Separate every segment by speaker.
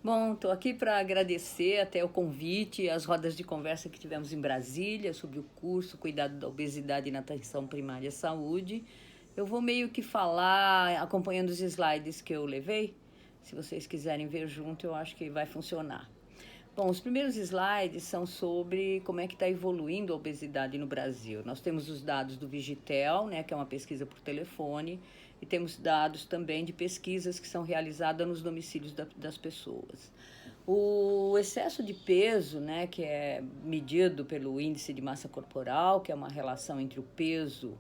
Speaker 1: Bom, estou aqui para agradecer até o convite, as rodas de conversa que tivemos em Brasília sobre o curso Cuidado da Obesidade na Atenção Primária à Saúde. Eu vou meio que falar acompanhando os slides que eu levei. Se vocês quiserem ver junto, eu acho que vai funcionar. Bom, os primeiros slides são sobre como é que está evoluindo a obesidade no Brasil. Nós temos os dados do Vigitel, né, que é uma pesquisa por telefone, e temos dados também de pesquisas que são realizadas nos domicílios das pessoas. O excesso de peso, né, que é medido pelo índice de massa corporal, que é uma relação entre o peso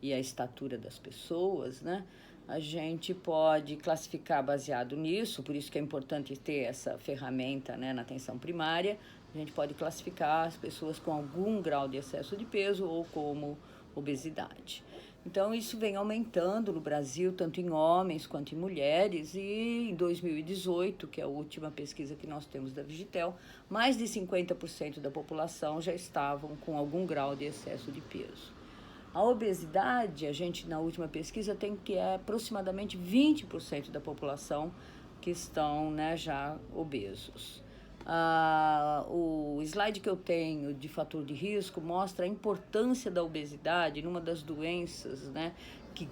Speaker 1: e a estatura das pessoas, né? A gente pode classificar baseado nisso, por isso que é importante ter essa ferramenta, né, na atenção primária. A gente pode classificar as pessoas com algum grau de excesso de peso ou como obesidade. Então, isso vem aumentando no Brasil, tanto em homens quanto em mulheres, e em 2018, que é a última pesquisa que nós temos da Vigitel, mais de 50% da população já estavam com algum grau de excesso de peso. A obesidade, a gente na última pesquisa tem que é aproximadamente 20% da população que estão, né, já obesos. O slide que eu tenho de fator de risco mostra a importância da obesidade numa das doenças, né, que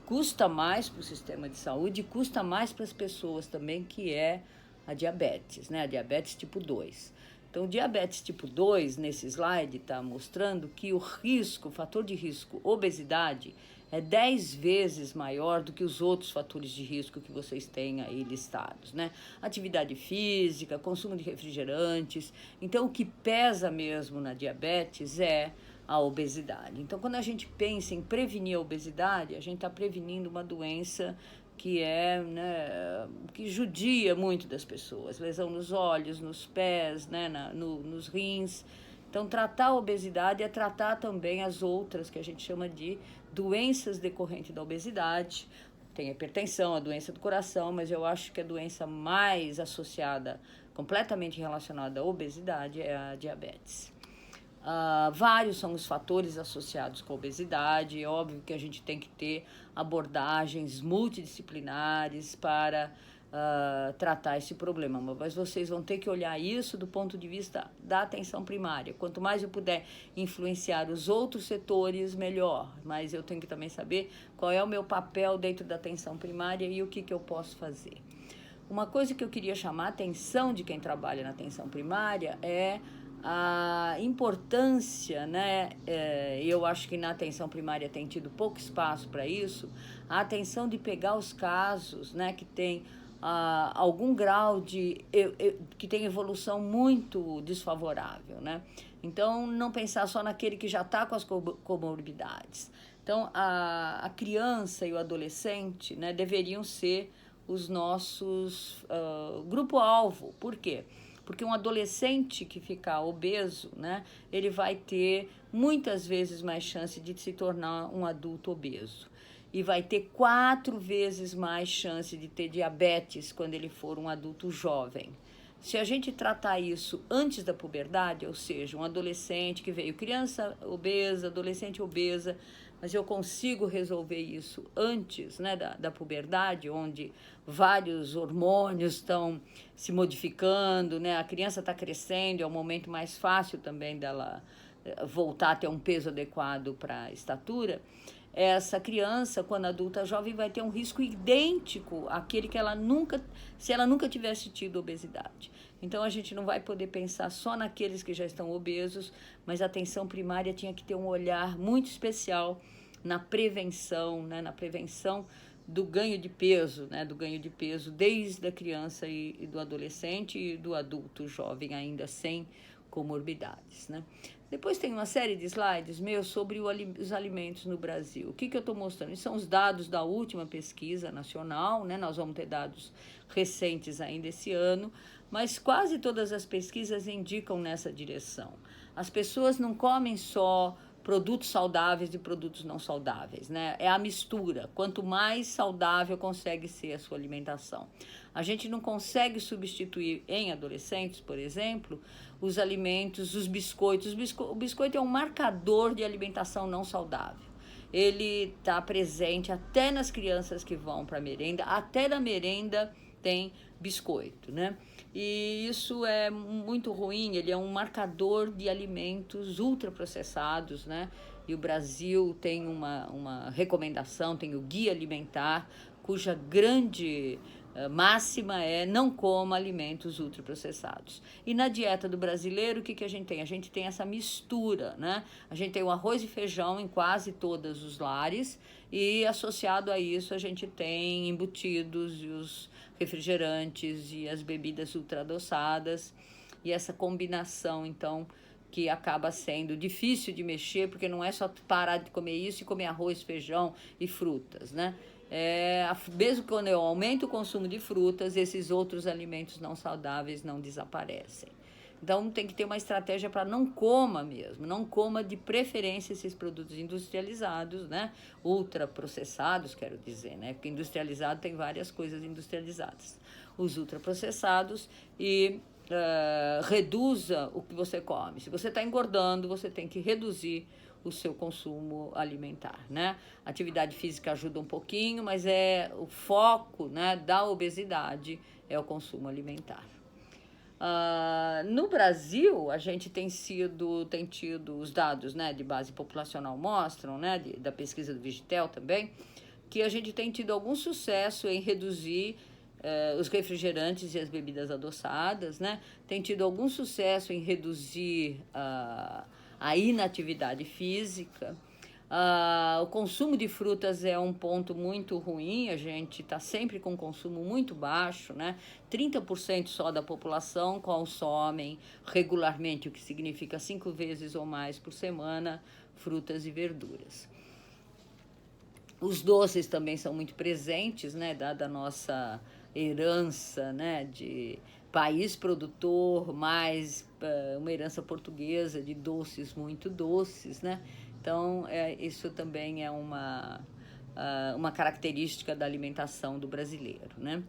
Speaker 1: custa mais para o sistema de saúde e custa mais para as pessoas também, que é a diabetes, né, a diabetes tipo 2. Então, o diabetes tipo 2, nesse slide, está mostrando que o risco, o fator de risco, obesidade, é 10 vezes maior do que os outros fatores de risco que vocês têm aí listados, né? Atividade física, consumo de refrigerantes. Então, o que pesa mesmo na diabetes é a obesidade. Então, quando a gente pensa em prevenir a obesidade, a gente está prevenindo uma doença que é, né, que judia muito das pessoas, lesão nos olhos, nos pés, né, nos rins. Então, tratar a obesidade é tratar também as outras que a gente chama de doenças decorrentes da obesidade. Tem a hipertensão, a doença do coração, mas eu acho que a doença mais associada, completamente relacionada à obesidade, é a diabetes. Vários são os fatores associados com a obesidade. É óbvio que a gente tem que ter abordagens multidisciplinares para tratar esse problema, mas vocês vão ter que olhar isso do ponto de vista da atenção primária. Quanto mais eu puder influenciar os outros setores, melhor, mas eu tenho que também saber qual é o meu papel dentro da atenção primária e o que eu posso fazer. Uma coisa que eu queria chamar a atenção de quem trabalha na atenção primária é a importância, né? Eu acho que na atenção primária tem tido pouco espaço para isso, a atenção de pegar os casos, né, que tem algum grau de que tem evolução muito desfavorável, né? Então, não pensar só naquele que já está com as comorbidades. Então, a criança e o adolescente, né, deveriam ser os nossos grupo-alvo. Por quê? Porque um adolescente que ficar obeso, né, ele vai ter muitas vezes mais chance de se tornar um adulto obeso. E vai ter 4 vezes mais chance de ter diabetes quando ele for um adulto jovem. Se a gente tratar isso antes da puberdade, ou seja, um adolescente que veio criança obesa, adolescente obesa, mas eu consigo resolver isso antes, né, da puberdade, onde vários hormônios estão se modificando, né, a criança está crescendo, é o momento mais fácil também dela voltar a ter um peso adequado para a estatura. Essa criança, quando adulta jovem, vai ter um risco idêntico àquele que ela nunca, se ela nunca tivesse tido obesidade. Então, a gente não vai poder pensar só naqueles que já estão obesos, mas a atenção primária tinha que ter um olhar muito especial na prevenção, né, na prevenção do ganho de peso, né, do ganho de peso desde a criança e do adolescente e do adulto jovem ainda sem comorbidades, né? Depois tem uma série de slides meus sobre os alimentos no Brasil. O que eu estou mostrando? Isso são os dados da última pesquisa nacional, né? Nós vamos ter dados recentes ainda esse ano, mas quase todas as pesquisas indicam nessa direção. As pessoas não comem só produtos saudáveis e produtos não saudáveis, né? É a mistura. Quanto mais saudável consegue ser a sua alimentação. A gente não consegue substituir em adolescentes, por exemplo, os alimentos, os biscoitos. O biscoito é um marcador de alimentação não saudável. Ele está presente até nas crianças que vão para a merenda, até na merenda tem biscoito, né? E isso é muito ruim, ele é um marcador de alimentos ultraprocessados, né? E o Brasil tem uma recomendação, tem o Guia Alimentar, cuja grande máxima é não coma alimentos ultraprocessados. E na dieta do brasileiro, o que a gente tem? A gente tem essa mistura, né? A gente tem o arroz e feijão em quase todos os lares e associado a isso a gente tem embutidos e os refrigerantes e as bebidas ultradoçadas e essa combinação, então, que acaba sendo difícil de mexer, porque não é só parar de comer isso e comer arroz, feijão e frutas, né? Mesmo quando eu aumento o consumo de frutas, esses outros alimentos não saudáveis não desaparecem. Então tem que ter uma estratégia para não coma mesmo, não coma de preferência esses produtos industrializados, né? Ultraprocessados, quero dizer, né? Porque industrializado tem várias coisas industrializadas. Os ultraprocessados e reduza o que você come. Se você está engordando, você tem que reduzir o seu consumo alimentar, né? Atividade física ajuda um pouquinho, mas o foco, né, da obesidade é o consumo alimentar. No Brasil, a gente tem tido os dados, né, de base populacional mostram, né, da pesquisa do Vigitel também, que a gente tem tido algum sucesso em reduzir os refrigerantes e as bebidas adoçadas, né? Tem tido algum sucesso em reduzir a inatividade física. O consumo de frutas é um ponto muito ruim, a gente está sempre com consumo muito baixo, né? 30% só da população consomem regularmente, o que significa 5 vezes ou mais por semana, frutas e verduras. Os doces também são muito presentes, né? Dada a nossa herança, né, de país produtor, mais uma herança portuguesa de doces muito doces, né? Então, isso também é uma característica da alimentação do brasileiro, né?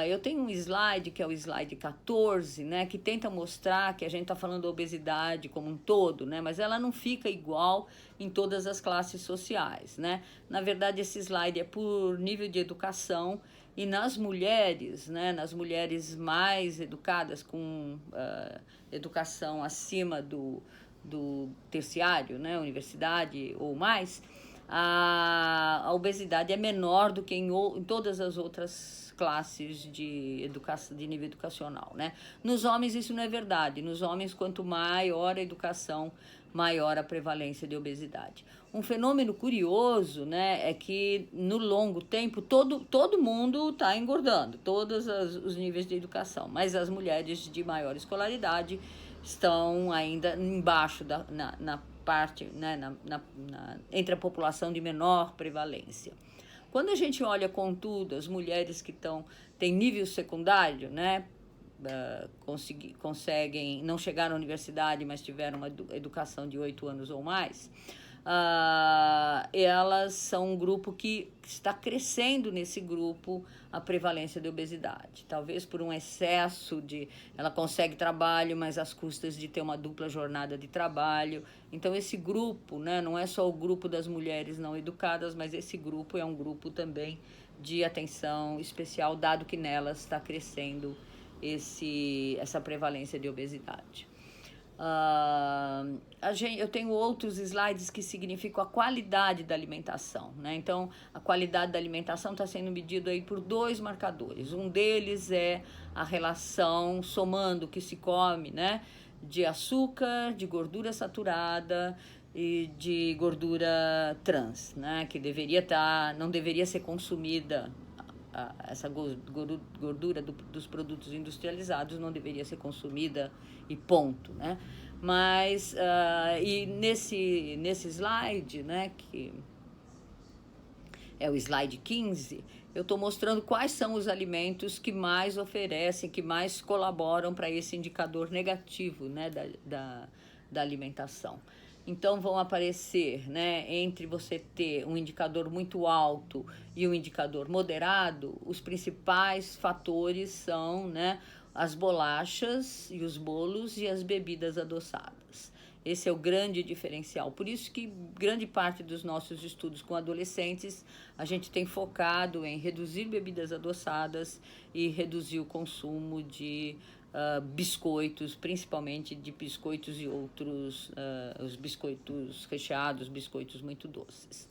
Speaker 1: Eu tenho um slide, que é o slide 14, né, que tenta mostrar que a gente está falando da obesidade como um todo, né, mas ela não fica igual em todas as classes sociais, né? Na verdade, esse slide é por nível de educação e nas mulheres, né, nas mulheres mais educadas, com educação acima do terciário, né, universidade ou mais, a obesidade é menor do que em todas as outras classes de nível educacional, né? Nos homens isso não é verdade. Nos homens, quanto maior a educação, maior a prevalência de obesidade. Um fenômeno curioso, né, é que no longo tempo todo mundo está engordando, todos os níveis de educação, mas as mulheres de maior escolaridade estão ainda embaixo na parte, né, entre a população de menor prevalência. Quando a gente olha, contudo, as mulheres que têm nível secundário, né, conseguem, não chegaram à universidade, mas tiveram uma educação de 8 anos ou mais, elas são um grupo que está crescendo nesse grupo a prevalência de obesidade. Talvez por um excesso ela consegue trabalho, mas às custas de ter uma dupla jornada de trabalho. Então esse grupo, né, não é só o grupo das mulheres não educadas, mas esse grupo é um grupo também de atenção especial, dado que nelas está crescendo essa prevalência de obesidade. Eu tenho outros slides que significam a qualidade da alimentação, né? Então, a qualidade da alimentação está sendo medida aí por 2 marcadores. Um deles é a relação, somando o que se come, né, de açúcar, de gordura saturada e de gordura trans, né, que não deveria ser consumida. Essa gordura dos produtos industrializados não deveria ser consumida e ponto, né? Mas, e nesse slide, né, que é o slide 15, eu estou mostrando quais são os alimentos que mais oferecem, que mais colaboram para esse indicador negativo, né, da alimentação. Então, vão aparecer, né, entre você ter um indicador muito alto e um indicador moderado, os principais fatores são, né, as bolachas e os bolos e as bebidas adoçadas. Esse é o grande diferencial. Por isso que grande parte dos nossos estudos com adolescentes, a gente tem focado em reduzir bebidas adoçadas e reduzir o consumo de biscoitos, principalmente de biscoitos e outros, os biscoitos recheados, biscoitos muito doces.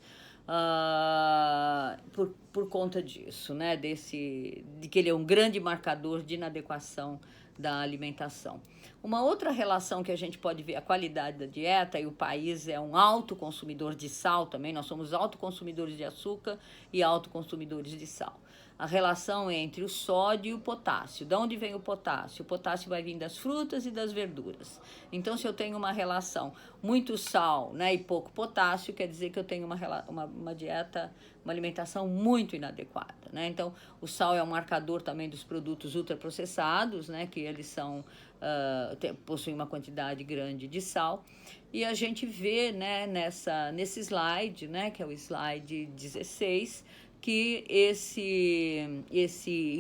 Speaker 1: Por conta disso, né, de que ele é um grande marcador de inadequação da alimentação. Uma outra relação que a gente pode ver, a qualidade da dieta, e o país é um alto consumidor de sal também, nós somos alto consumidores de açúcar e alto consumidores de sal. A relação entre o sódio e o potássio. De onde vem o potássio? O potássio vai vir das frutas e das verduras. Então, se eu tenho uma relação muito sal, né, e pouco potássio, quer dizer que eu tenho uma dieta, uma alimentação muito inadequada, né? Então, o sal é um marcador também dos produtos ultraprocessados, né, que eles são, possuem uma quantidade grande de sal. E a gente vê, né, nesse slide, né, que é o slide 16, que esse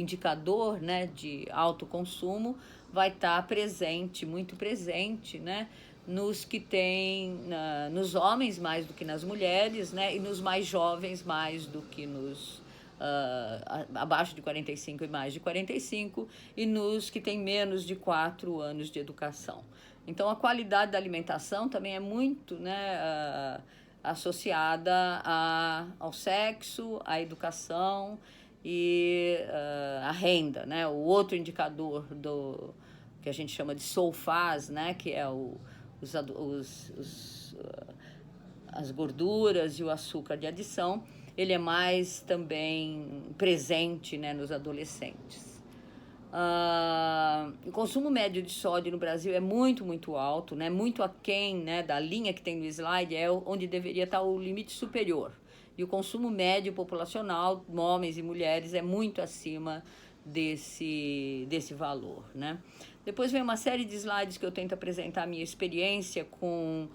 Speaker 1: indicador, né, de alto consumo vai estar presente, muito presente, né, nos que tem, nos homens mais do que nas mulheres, né, e nos mais jovens mais do que nos abaixo de 45 e mais de 45, e nos que têm menos de 4 anos de educação. Então, a qualidade da alimentação também é muito, né, associada ao sexo, à educação e à renda, né? O outro indicador que a gente chama de SOFAS, né? Que é as gorduras e o açúcar de adição, ele é mais também presente, né, nos adolescentes. O consumo médio de sódio no Brasil é muito alto, né? Muito aquém, né, da linha que tem no slide, é onde deveria estar o limite superior. E o consumo médio populacional, homens e mulheres, é muito acima desse valor, né? Depois vem uma série de slides que eu tento apresentar a minha experiência com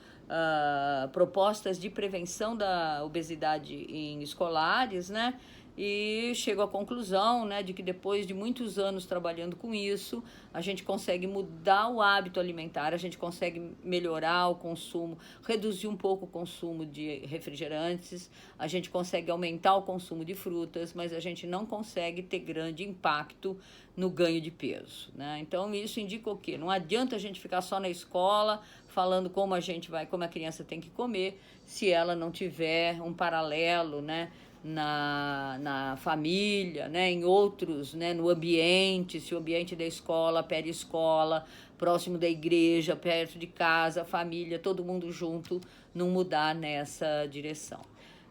Speaker 1: propostas de prevenção da obesidade em escolares, né? E chego à conclusão, né, de que depois de muitos anos trabalhando com isso, a gente consegue mudar o hábito alimentar, a gente consegue melhorar o consumo, reduzir um pouco o consumo de refrigerantes, a gente consegue aumentar o consumo de frutas, mas a gente não consegue ter grande impacto no ganho de peso, né? Então isso indica o quê? Não adianta a gente ficar só na escola falando como a criança tem que comer, se ela não tiver um paralelo, né, na família, né, em outros, né, no ambiente, se o ambiente da escola, pré-escola, próximo da igreja, perto de casa, família, todo mundo junto, não mudar nessa direção.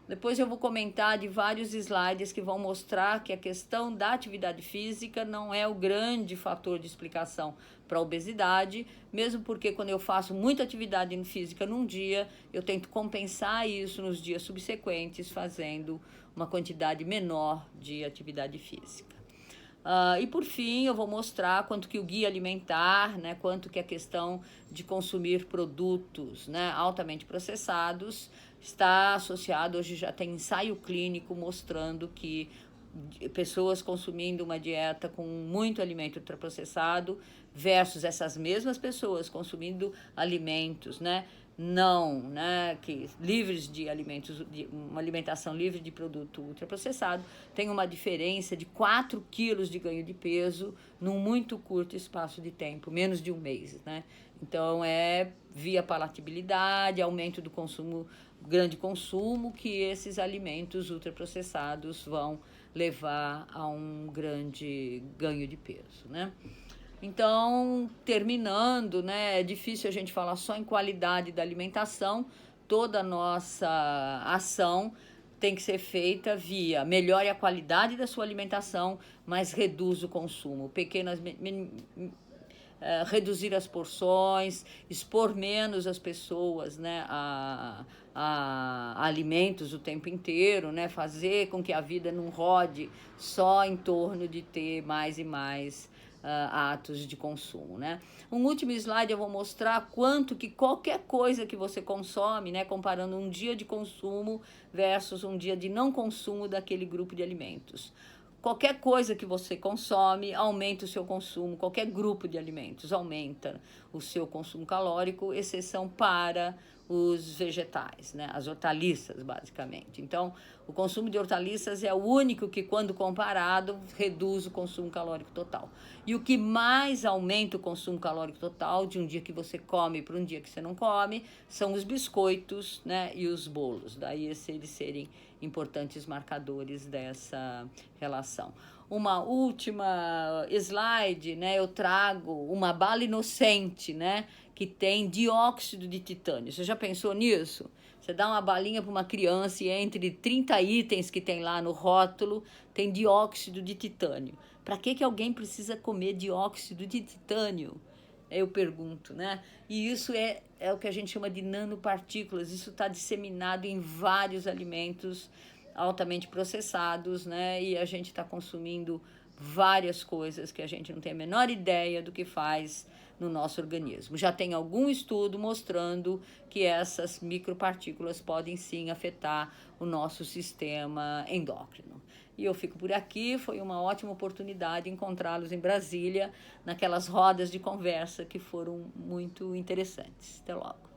Speaker 1: Depois eu vou comentar de vários slides que vão mostrar que a questão da atividade física não é o grande fator de explicação para a obesidade, mesmo porque quando eu faço muita atividade física num dia, eu tento compensar isso nos dias subsequentes, fazendo uma quantidade menor de atividade física. E por fim, eu vou mostrar quanto que o guia alimentar, né, quanto que a questão de consumir produtos, né, altamente processados está associado, hoje já tem ensaio clínico mostrando que pessoas consumindo uma dieta com muito alimento ultraprocessado versus essas mesmas pessoas consumindo alimentos, né, livres de alimentos, uma alimentação livre de produto ultraprocessado, tem uma diferença de 4 quilos de ganho de peso num muito curto espaço de tempo, menos de um mês, né? Então, é via palatabilidade, aumento do consumo, grande consumo, que esses alimentos ultraprocessados vão levar a um grande ganho de peso, né? Então, terminando, né, é difícil a gente falar só em qualidade da alimentação, toda a nossa ação tem que ser feita via melhore a qualidade da sua alimentação, mas reduz o consumo, reduzir as porções, expor menos as pessoas, né, a alimentos o tempo inteiro, né, fazer com que a vida não rode só em torno de ter mais e mais atos de consumo, né? Um último slide eu vou mostrar quanto que qualquer coisa que você consome, né, comparando um dia de consumo versus um dia de não consumo daquele grupo de alimentos. qualquer coisa que você consome aumenta o seu consumo, qualquer grupo de alimentos aumenta o seu consumo calórico, exceção para os vegetais, né? As hortaliças, basicamente. Então, o consumo de hortaliças é o único que, quando comparado, reduz o consumo calórico total. E o que mais aumenta o consumo calórico total, de um dia que você come para um dia que você não come, são os biscoitos, né? E os bolos. Daí eles serem importantes marcadores dessa relação. Uma última slide, né? Eu trago uma bala inocente, né? Que tem dióxido de titânio. Você já pensou nisso? Você dá uma balinha para uma criança e entre 30 itens que tem lá no rótulo, tem dióxido de titânio. Para que alguém precisa comer dióxido de titânio? Eu pergunto, né? E isso é o que a gente chama de nanopartículas. Isso está disseminado em vários alimentos altamente processados, né? E a gente está consumindo várias coisas que a gente não tem a menor ideia do que faz no nosso organismo. Já tem algum estudo mostrando que essas micropartículas podem sim afetar o nosso sistema endócrino. E eu fico por aqui, foi uma ótima oportunidade encontrá-los em Brasília, naquelas rodas de conversa que foram muito interessantes. Até logo.